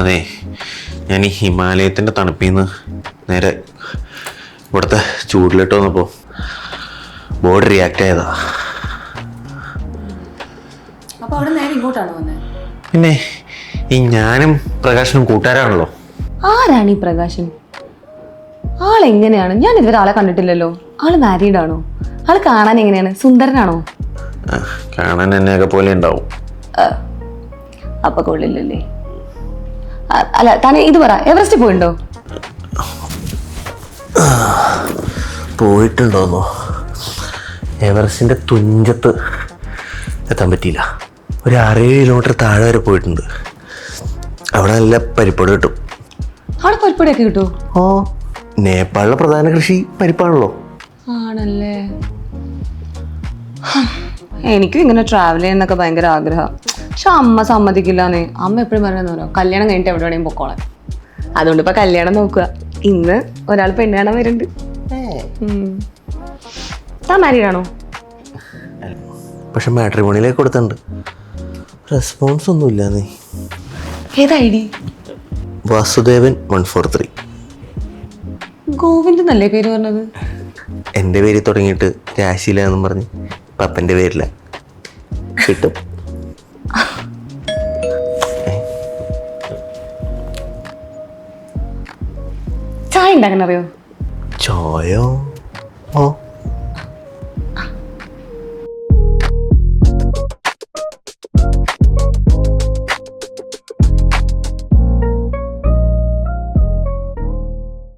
അതെ, ഞാൻ ഈ ഹിമാലയത്തിൻ്റെ തണുപ്പിൽ നിന്ന് നേരെ ഇവിടുത്തെ ചൂടിലിട്ട് വന്നപ്പോൾ ബോഡി റിയാക്ട് ആയതാ. അപ്പോൾ അവിടെ നേരെ ഇങ്ങോട്ടാണ് വന്നത്? പിന്നെ ഈ ഞാനും പ്രകാശനും കൂട്ടുകാരാണല്ലോ. ആരാണ് ഈ പ്രകാശൻ? ആളെങ്ങനെയാണ്? ഞാൻ ഇതുവരെ ആളെ കണ്ടിട്ടില്ലല്ലോ. ആള് മാരീഡ് ആണോ? ആള് കാണാൻ എങ്ങനെയാണ്? സുന്ദരനാണോ? കാണാൻ എന്നെയൊക്കെ പോലെ ഉണ്ടാവും. അപ്പൊ കൊള്ളില്ലല്ലേ. അല്ല, താൻ ഇത് പറ, എവറസ്റ്റ് പോയിണ്ടോ? പോയിട്ടുണ്ടോന്നോ? എവറസ്റ്റിന്റെ തുഞ്ചത്ത് എത്താൻ പറ്റിയില്ല. ഒരു 6-7 കിലോമീറ്റർ താഴെ വരെ പോയിട്ടുണ്ട്. അവിടെ നല്ല പരിപ്പടി കിട്ടും. അവിടെ പരിപ്പടിയൊക്കെ കിട്ടുമോ? ഓ, നേപ്പാളിലെ പ്രധാന കൃഷി പരിപ്പാണല്ലോ. ആണല്ലേ. എനിക്കും ഇങ്ങനെ ട്രാവൽ ചെയ്യുന്നൊക്കെ ഭയങ്കര ആഗ്രഹം. പക്ഷെ അമ്മ സമ്മതിക്കില്ലാന്നേ. അമ്മ എപ്പോഴും പറയുന്നോ, കല്യാണം കഴിഞ്ഞിട്ട് എവിടെ വേണമെങ്കിലും പൊക്കോളാം. അതുകൊണ്ട് ഇപ്പൊ കല്യാണം നോക്കുക. ഇന്ന് ഒരാൾ പെണ്ണ് കാണാൻ വരുന്നുണ്ട്. താൻ മാരീഡ് ആണോ? പക്ഷെ മാട്രിമോണിയിലേക്ക് കൊടുത്തിട്ടുണ്ട്. റെസ്പോൺസ് ഒന്നും ഇല്ലാന്നേ. ഏത് ഐ ഡി? വാസുദേവൻ 143. ഗോവിന്ദ് എന്നല്ലേ പേര് പറഞ്ഞത്? എൻ്റെ പേര് തുടങ്ങിയിട്ട് രാശിയില എന്നും പറഞ്ഞ് പപ്പൻ്റെ പേരില്ല. കിട്ടും. ചായ ഉണ്ടാക്കാൻ അറിയോ? ചോയോ? ഓ,